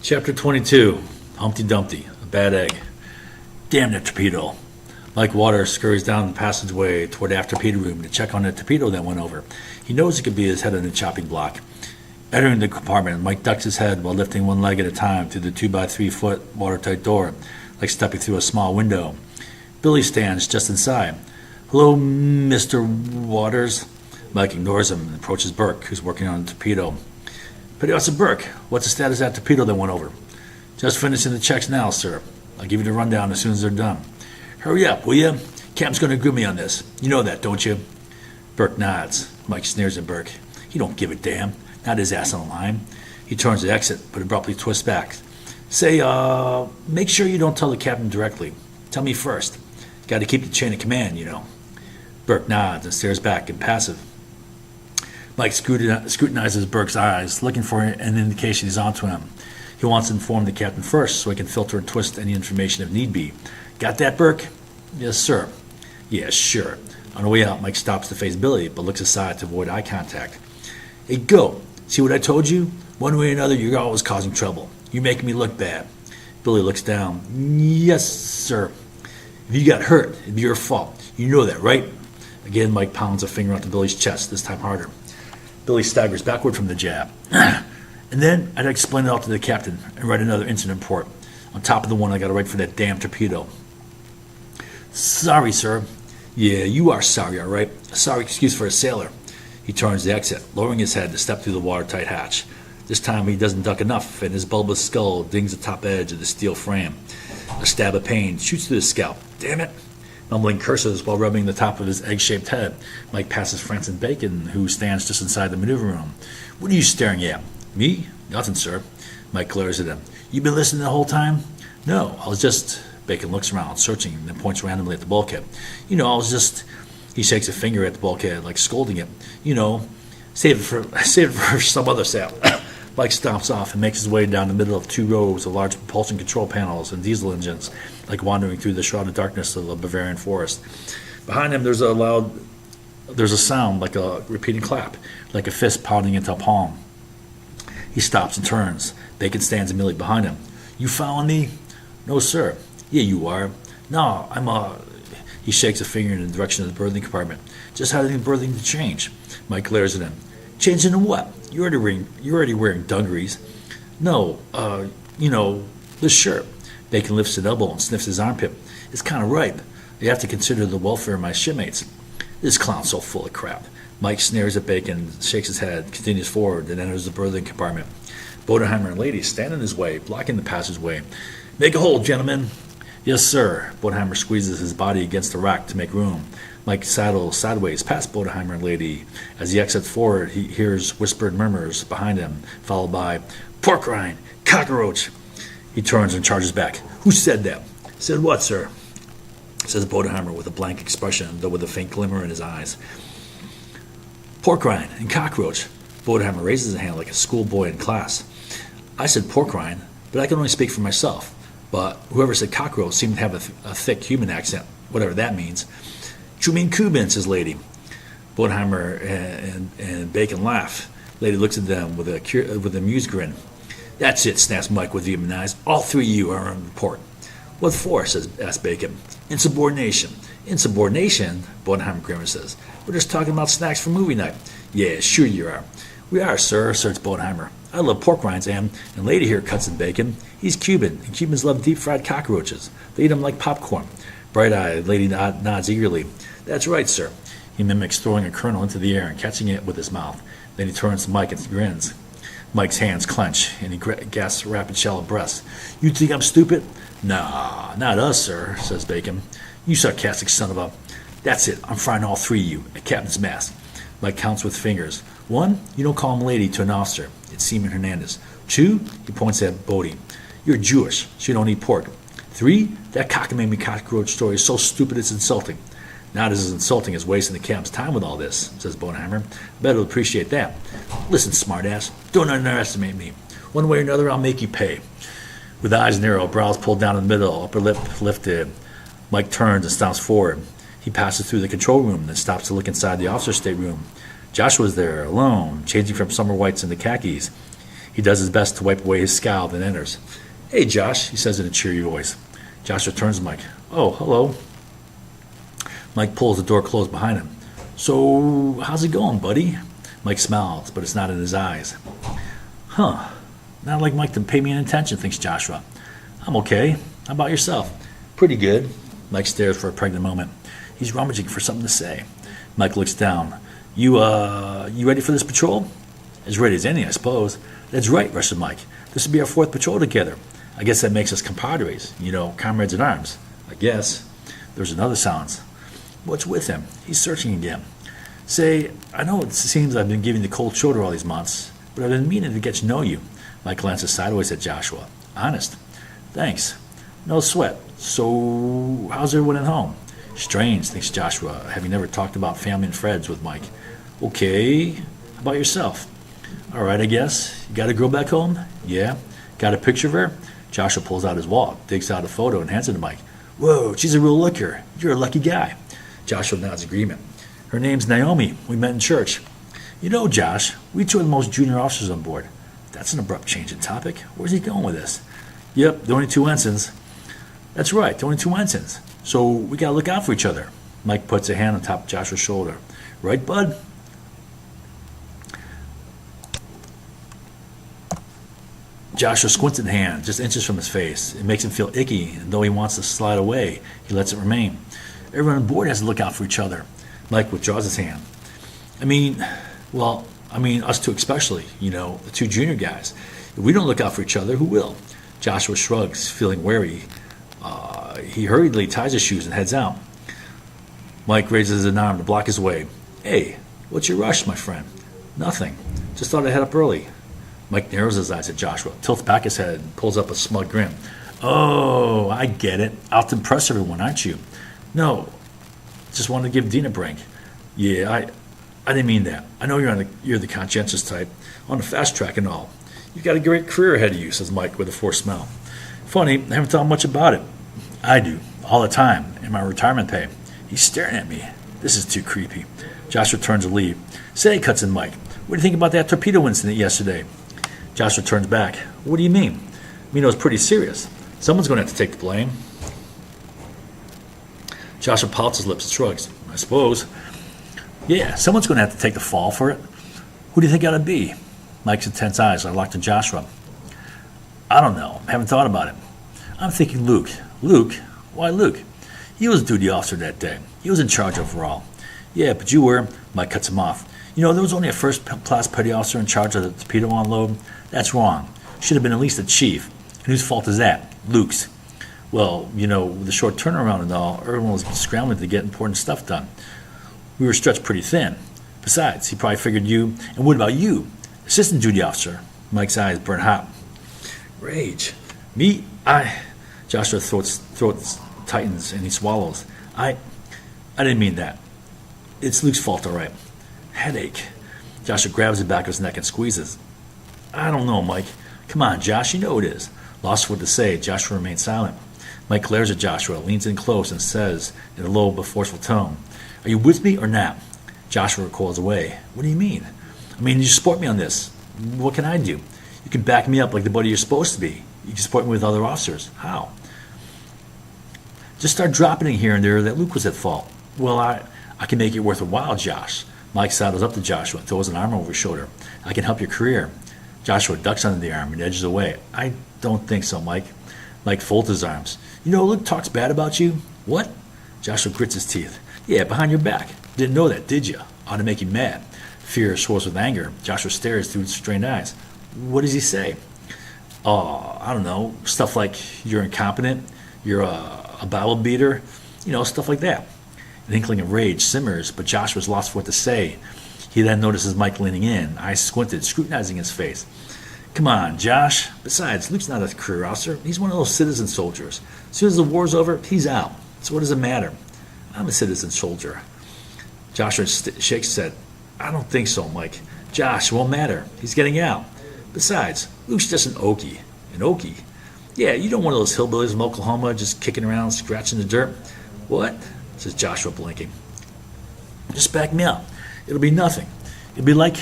Chapter 22, Humpty Dumpty, a bad egg. Damn that torpedo. Mike Waters scurries down the passageway toward the after torpedo room to check on the torpedo that went over. He knows he could be his head on the chopping block. Entering the compartment, Mike ducks his head while lifting one leg at a time through the 2-by-3-foot watertight door, like stepping through a small window. Billy stands just inside. "Hello, Mr. Waters." Mike ignores him and approaches Burke, who's working on the torpedo. "Petty Officer Burke, what's the status of that torpedo that went over?" "Just finishing the checks now, sir. I'll give you the rundown as soon as they're done." "Hurry up, will you? Captain's going to grill me on this. You know that, don't you?" Burke nods. Mike sneers at Burke. He don't give a damn. Not his ass on the line. He turns to exit, but abruptly twists back. "Say, make sure you don't tell the captain directly. Tell me first. Got to keep the chain of command, you know." Burke nods and stares back, impassive. Mike scrutinizes Burke's eyes, looking for an indication he's onto him. He wants to inform the captain first, so he can filter and twist any information if need be. "Got that, Burke?" "Yes, sir." "Yeah, sure." On the way out, Mike stops to face Billy, but looks aside to avoid eye contact. "Hey, go. See what I told you? One way or another, you're always causing trouble. You're making me look bad." Billy looks down. "Yes, sir." "If you got hurt, it'd be your fault. You know that, right?" Again, Mike pounds a finger onto Billy's chest, this time harder. Billy staggers backward from the jab. "And then I'd explain it all to the captain and write another incident report, on top of the one I got to write for that damn torpedo." "Sorry, sir." "Yeah, you are sorry, all right. A sorry excuse for a sailor." He turns the exit, lowering his head to step through the watertight hatch. This time he doesn't duck enough, and his bulbous skull dings the top edge of the steel frame. A stab of pain shoots through his scalp. "Damn it!" Mumbling curses while rubbing the top of his egg-shaped head, Mike passes Francis Bacon, who stands just inside the maneuver room. "What are you staring at?" "Me? Nothing, sir." Mike glares at him. "You been listening the whole time?" "No, I was just—" Bacon looks around, searching, and then points randomly at the bulkhead. "You know, I was just—" He shakes a finger at the bulkhead, like scolding it. "You know, save it for some other sail." Mike stomps off and makes his way down the middle of two rows of large propulsion control panels and diesel engines, like wandering through the shrouded darkness of the Bavarian forest. Behind him, there's a sound like a repeating clap, like a fist pounding into a palm. He stops and turns. Bacon stands immediately behind him. "You following me?" "No, sir." "Yeah, you are." "No, He shakes a finger in the direction of the berthing compartment. "Just how do you think berthing to change?" Mike glares at him. "Change into what? You're already wearing dungarees." "No, this shirt." Bacon lifts an elbow and sniffs his armpit. "It's kind of ripe. You have to consider the welfare of my shipmates." "This clown's so full of crap." Mike sneers at Bacon, shakes his head, continues forward, and enters the berthing compartment. Bodenheimer and ladies stand in his way, blocking the passageway. "Make a hole, gentlemen." "Yes, sir." Bodenheimer squeezes his body against the rack to make room. Mike sidles sideways past Bodenheimer and lady. As he exits forward, he hears whispered murmurs behind him, followed by, "Pork rind! Cockroach!" He turns and charges back. "Who said that?" "Said what, sir?" says Bodenheimer with a blank expression, though with a faint glimmer in his eyes. "Pork rind and cockroach." Bodenheimer raises a hand like a schoolboy in class. "I said pork rind, but I can only speak for myself. But whoever said cockroach seemed to have a thick human accent, whatever that means." "You mean Cuban?" says lady. Bodenheimer and Bacon laugh. Lady looks at them with an amused grin. "That's it," snaps Mike with vehement eyes. "All three of you are on report." "What for?" asks Bacon. "Insubordination." "Insubordination?" Bodenheimer grimaces. "We're just talking about snacks for movie night." "Yeah, sure you are." "We are, sir," asserts Bodenheimer. "I love pork rinds, and lady here cuts in bacon. He's Cuban, and Cubans love deep-fried cockroaches. They eat them like popcorn." Bright-eyed lady nods eagerly. "That's right, sir." He mimics throwing a kernel into the air and catching it with his mouth. Then he turns to Mike and grins. Mike's hands clench, and he gasps rapid, shallow breaths. "You think I'm stupid?" "Nah, not us, sir," says Bacon. "You sarcastic son of a—" "That's it. I'm frying all three of you at Captain's mast." Mike counts with fingers. 1, you don't call him lady to an officer. It's Seaman Hernandez. 2, he points at Bodie. "You're Jewish, so you don't eat pork." 3, that cockamamie cockroach story is so stupid it's insulting. "Not as insulting as wasting the captain's time with all this," says Bodenheimer. "I bet he'll appreciate that." "Listen, smartass, don't underestimate me. One way or another, I'll make you pay." With eyes narrow, brows pulled down in the middle, upper lip lifted, Mike turns and stomps forward. He passes through the control room, then stops to look inside the officer's stateroom. Joshua's there, alone, changing from summer whites into khakis. He does his best to wipe away his scowl, then enters. "Hey, Josh," he says in a cheery voice. Josh returns to Mike. "Oh, hello." Mike pulls the door closed behind him. "So, how's it going, buddy?" Mike smiles, but it's not in his eyes. Huh. Not like Mike to pay me any attention, thinks Joshua. "I'm okay. How about yourself?" "Pretty good." Mike stares for a pregnant moment. He's rummaging for something to say. Mike looks down. You ready for this patrol?" "As ready as any, I suppose." "That's right," rushes Mike. "This will be our fourth patrol together. I guess that makes us compadres, comrades in arms. I guess." There's another silence. What's with him? He's searching again. "Say, I know it seems I've been giving the cold shoulder all these months, but I've been meaning to get to know you." Mike glances sideways at Joshua. "Honest." "Thanks." "No sweat. So, how's everyone at home?" Strange, thinks Joshua, having never talked about family and friends with Mike. "Okay. How about yourself?" "All right, I guess. You got a girl back home?" "Yeah." "Got a picture of her?" Joshua pulls out his wallet, digs out a photo, and hands it to Mike. "Whoa, she's a real looker. You're a lucky guy." Joshua nods agreement. "Her name's Naomi. We met in church." "You know, Josh, we two are the most junior officers on board." That's an abrupt change in topic. Where's he going with this? "Yep, the only two ensigns." "That's right, the only two ensigns. So we gotta look out for each other." Mike puts a hand on top of Joshua's shoulder. "Right, bud?" Joshua squints at the hand, just inches from his face. It makes him feel icky, and though he wants to slide away, he lets it remain. Everyone on board has to look out for each other. Mike withdraws his hand. I mean, us two especially, the two junior guys. If we don't look out for each other, who will? Joshua shrugs, feeling wary. He hurriedly ties his shoes and heads out. Mike raises an arm to block his way. "Hey, what's your rush, my friend?" "Nothing. Just thought I'd head up early." Mike narrows his eyes at Joshua, tilts back his head, and pulls up a smug grin. "Oh, I get it. Out to impress everyone, aren't you?" "No, just wanted to give Dean a break." "Yeah, I didn't mean that. I know you're the conscientious type, on the fast track and all. You've got a great career ahead of you," says Mike with a forced smile. "Funny, I haven't thought much about it." "I do, all the time, in my retirement pay." He's staring at me. This is too creepy. Joshua turns to leave. "Say," cuts in Mike, "what do you think about that torpedo incident yesterday?" Joshua turns back. "What do you mean?" "I mean, it was pretty serious. Someone's going to have to take the blame." Joshua pouts his lips and shrugs. "I suppose." "Yeah, someone's going to have to take the fall for it. Who do you think it ought to be?" Mike's intense eyes are locked on Joshua. "I don't know. Haven't thought about it. I'm thinking Luke." "Luke? Why Luke?" "He was a duty officer that day. He was in charge overall." "Yeah, but you were—" Mike cuts him off. "There was only a first-class petty officer in charge of the torpedo unload. That's wrong. Should have been at least a chief. And whose fault is that?" "Luke's." "Well, with the short turnaround and all, everyone was scrambling to get important stuff done. We were stretched pretty thin. Besides, he probably figured you—" "And what about you? Assistant duty officer?" Mike's eyes burn hot. Rage. "Me? Joshua's throat tightens and he swallows. I didn't mean that. It's Luke's fault, all right." Headache. Joshua grabs the back of his neck and squeezes. "I don't know, Mike. Come on, Josh, you know it is." Lost for what to say, Joshua remains silent. Mike glares at Joshua, leans in close, and says in a low but forceful tone, "Are you with me or not?" Joshua recoils away. "What do you mean?" "I mean, you support me on this. What can I do? You can back me up like the buddy you're supposed to be. You can support me with other officers. How?" "Just start dropping in here and there that Luke was at fault." "Well, I can make it worth a while, Josh." Mike sidles up to Joshua and throws an arm over his shoulder. "I can help your career." Joshua ducks under the arm and edges away. "I don't think so, Mike." Mike folds his arms. "Luke talks bad about you." "What?" Joshua grits his teeth. "Yeah, behind your back. Didn't know that, did you? Ought to make you mad." Fear swells with anger. Joshua stares through his strained eyes. "What does he say?" "Oh, I don't know. Stuff like you're incompetent, you're a Bible beater, stuff like that." An inkling of rage simmers, but Joshua's lost for what to say. He then notices Mike leaning in, eyes squinted, scrutinizing his face. "Come on, Josh. Besides, Luke's not a career officer. He's one of those citizen soldiers. As soon as the war's over, he's out. So what does it matter? I'm a citizen soldier." Joshua shakes his head. "I don't think so, Mike. Josh, it won't matter. He's getting out. Besides, Luke's just an Okie." "An Okie?" "Yeah, you know, one of those hillbillies from Oklahoma just kicking around, scratching the dirt." "What?" says Joshua, blinking. "Just back me up. It'll be nothing. It'll be like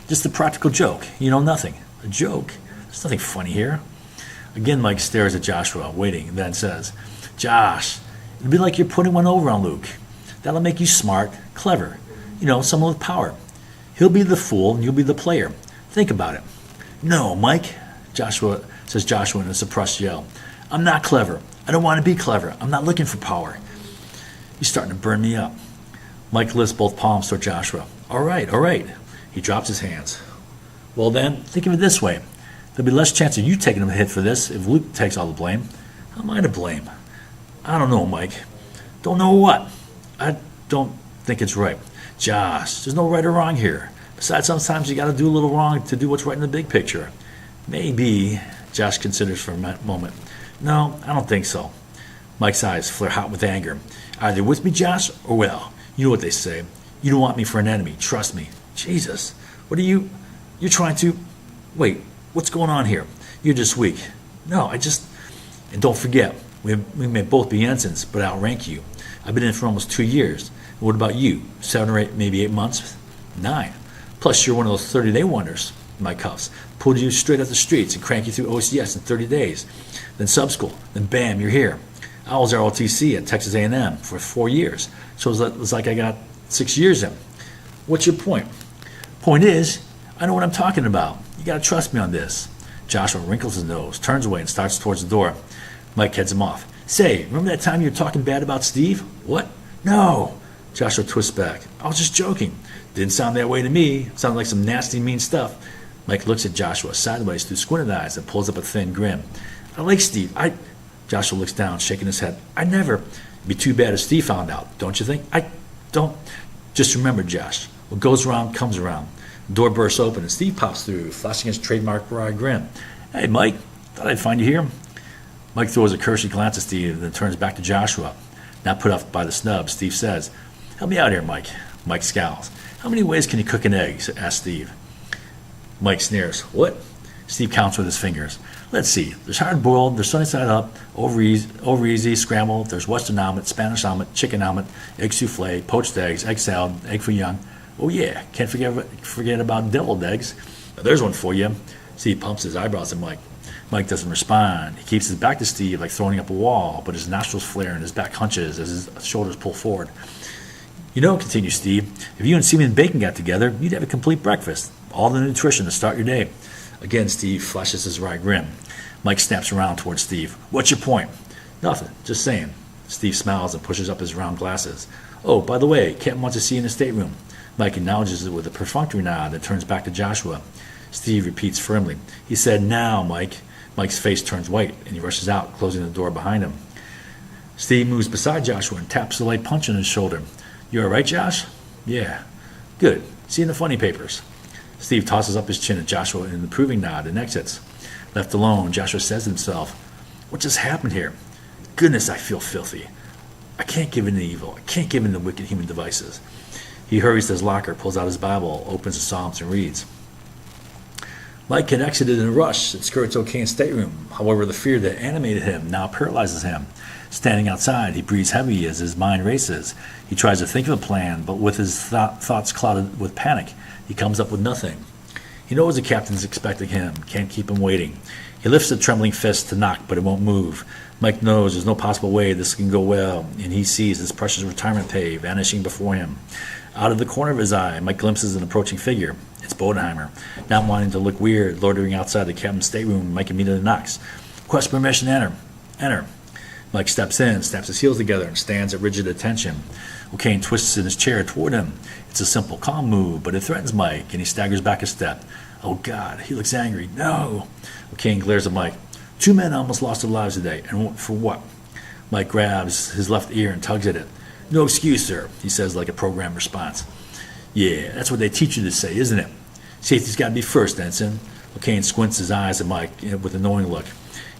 just a practical joke. Nothing." A joke? There's nothing funny here. Again, Mike stares at Joshua, waiting, and then says, Josh, it'll be like you're putting one over on Luke. That'll make you smart, clever. Someone with power. He'll be the fool, and you'll be the player. Think about it. No, Mike, says Joshua in a suppressed yell. I'm not clever. I don't want to be clever. I'm not looking for power. You're starting to burn me up. Mike lifts both palms toward Joshua. All right. He drops his hands. Well then, think of it this way. There'll be less chance of you taking a hit for this if Luke takes all the blame. How am I to blame? I don't know, Mike. Don't know what? I don't think it's right. Josh, there's no right or wrong here. Besides, sometimes you got to do a little wrong to do what's right in the big picture. Maybe, Josh considers for a moment. No, I don't think so. Mike's eyes flare hot with anger. Either with me, Josh, or well, you know what they say. You don't want me for an enemy. Trust me. Jesus, what are you... You're trying to... Wait, what's going on here? You're just weak. No, And don't forget, we may both be ensigns, but I'll rank you. I've been in for almost 2 years. And what about you? 7 or 8, maybe 8 months? 9. Plus, you're one of those 30-day wonders, my cuffs. Pulled you straight out the streets and cranked you through OCS in 30 days. Then sub school. Then bam, you're here. I was ROTC at Texas A&M for 4 years. So it's like I got 6 years in. What's your point? Point is, I know what I'm talking about. You got to trust me on this. Joshua wrinkles his nose, turns away, and starts towards the door. Mike heads him off. Say, remember that time you were talking bad about Steve? What? No. Joshua twists back. I was just joking. Didn't sound that way to me. Sounded like some nasty, mean stuff. Mike looks at Joshua sideways through squinted eyes and pulls up a thin grin. I like Steve. Joshua looks down, shaking his head. It'd be too bad if Steve found out, don't you think? I don't. Just remember, Josh, what goes around comes around. The door bursts open and Steve pops through, flashing his trademark wry grin. Hey, Mike, thought I'd find you here. Mike throws a cursory glance at Steve and then turns back to Joshua. Not put off by the snub, Steve says, help me out here, Mike. Mike scowls. How many ways can you cook an egg? Asks Steve. Mike sneers. What? Steve counts with his fingers. Let's see. There's hard-boiled, there's sunny side up, over easy, scrambled, there's Western omelet, Spanish omelet, chicken omelet, egg souffle, poached eggs, egg salad, egg foo young. Oh yeah, can't forget about deviled eggs. Now, there's one for you. Steve pumps his eyebrows at Mike. Mike doesn't respond. He keeps his back to Steve like throwing up a wall, but his nostrils flare and his back hunches as his shoulders pull forward. Continues Steve, if you and Seaman Bacon got together, you'd have a complete breakfast. All the nutrition to start your day. Again, Steve flashes his wry grin. Mike snaps around towards Steve. What's your point? Nothing. Just saying. Steve smiles and pushes up his round glasses. Oh, by the way, Captain wants to see you in the stateroom. Mike acknowledges it with a perfunctory nod and turns back to Joshua. Steve repeats firmly. He said, now, Mike. Mike's face turns white, and he rushes out, closing the door behind him. Steve moves beside Joshua and taps the light punch on his shoulder. You all right, Josh? Yeah. Good. See you in the funny papers. Steve tosses up his chin at Joshua in an approving nod and exits. Left alone, Joshua says to himself, what just happened here? Goodness, I feel filthy. I can't give in to evil. I can't give in to wicked human devices. He hurries to his locker, pulls out his Bible, opens the Psalms, and reads. Mike had exited in a rush and skirts O'Kane's stateroom. However, the fear that animated him now paralyzes him. Standing outside, he breathes heavy as his mind races. He tries to think of a plan, but with his thoughts clouded with panic, he comes up with nothing. He knows the captain's expecting him, can't keep him waiting. He lifts a trembling fist to knock, but it won't move. Mike knows there's no possible way this can go well, and he sees his precious retirement pay vanishing before him. Out of the corner of his eye, Mike glimpses an approaching figure. It's Bodenheimer. Not wanting to look weird, loitering outside the captain's stateroom, Mike immediately knocks. Request permission to enter. Enter. Mike steps in, snaps his heels together, and stands at rigid attention. O'Kane twists in his chair toward him. It's a simple, calm move, but it threatens Mike, and he staggers back a step. Oh, God, he looks angry. No! O'Kane glares at Mike. 2 men almost lost their lives today, and for what? Mike grabs his left ear and tugs at it. No excuse, sir, he says like a programmed response. Yeah, that's what they teach you to say, isn't it? Safety's got to be first, Ensign. O'Kane squints his eyes at Mike with a knowing look.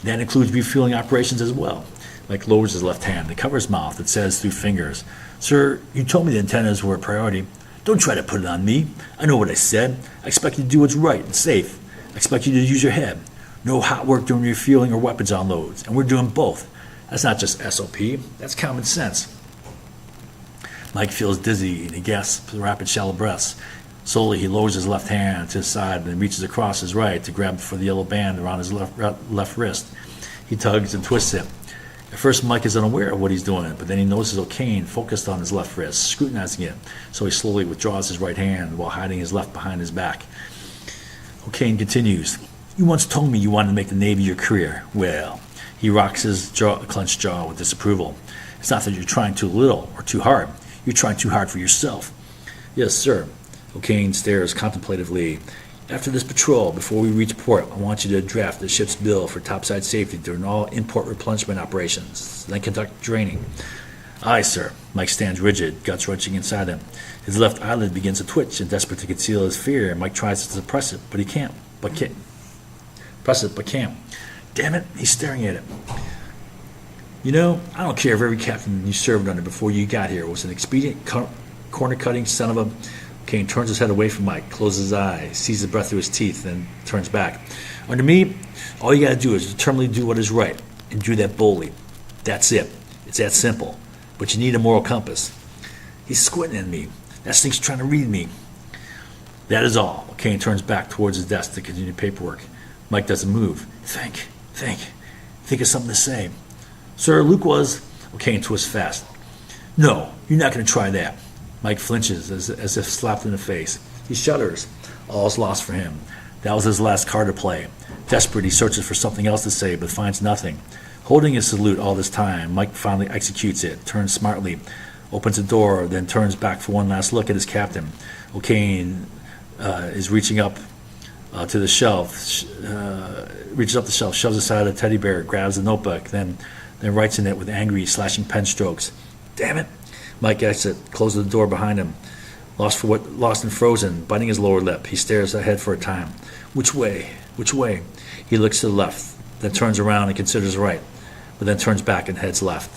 That includes refueling operations as well. Mike lowers his left hand to cover his mouth. It says through fingers, Sir, you told me the antennas were a priority. Don't try to put it on me. I know what I said. I expect you to do what's right and safe. I expect you to use your head. No hot work during refueling or weapons unloads, and we're doing both. That's not just SOP. That's common sense. Mike feels dizzy, and he gasps rapid, shallow breaths. Slowly, he lowers his left hand to his side and reaches across his right to grab for the yellow band around his left wrist. He tugs and twists it. At first, Mike is unaware of what he's doing, but then he notices O'Kane focused on his left wrist, scrutinizing it, so he slowly withdraws his right hand while hiding his left behind his back. O'Kane continues, "You once told me you wanted to make the Navy your career. Well," he rocks his clenched jaw with disapproval. "It's not that you're trying too little or too hard. You're trying too hard for yourself." "Yes, sir." O'Kane stares contemplatively. "After this patrol, before we reach port, I want you to draft the ship's bill for topside safety during all import replenishment operations, then conduct training." "Aye, sir." Mike stands rigid, guts wrenching inside him. His left eyelid begins to twitch, and desperate to conceal his fear, Mike tries to suppress it, but he can't. Damn it, he's staring at it. "You know, I don't care if every captain you served under before you got here was an expedient, corner-cutting son of a..." Kane turns his head away from Mike, closes his eyes, sees the breath through his teeth, then turns back. "Under me, all you gotta do is determinedly do what is right, and do that boldly. That's it. It's that simple. But you need a moral compass." "He's squinting at me. That thing's trying to read me." "That is all." Kane turns back towards his desk to continue paperwork. Mike doesn't move. Think of something to say." "Sir, Luke was..." Kane twists fast. "No, you're not going to try that." Mike flinches as if slapped in the face. He shudders. All's lost for him. That was his last card to play. Desperate, he searches for something else to say, but finds nothing. Holding his salute all this time, Mike finally executes it, turns smartly, opens the door, then turns back for one last look at his captain. O'Kane is reaching up to the shelf, reaches up the shelf, shoves aside a teddy bear, grabs a notebook, then writes in it with angry, slashing pen strokes. "Damn it!" Mike exits, closes the door behind him. Lost and frozen, biting his lower lip, he stares ahead for a time. Which way? Which way? He looks to the left, then turns around and considers right, but then turns back and heads left.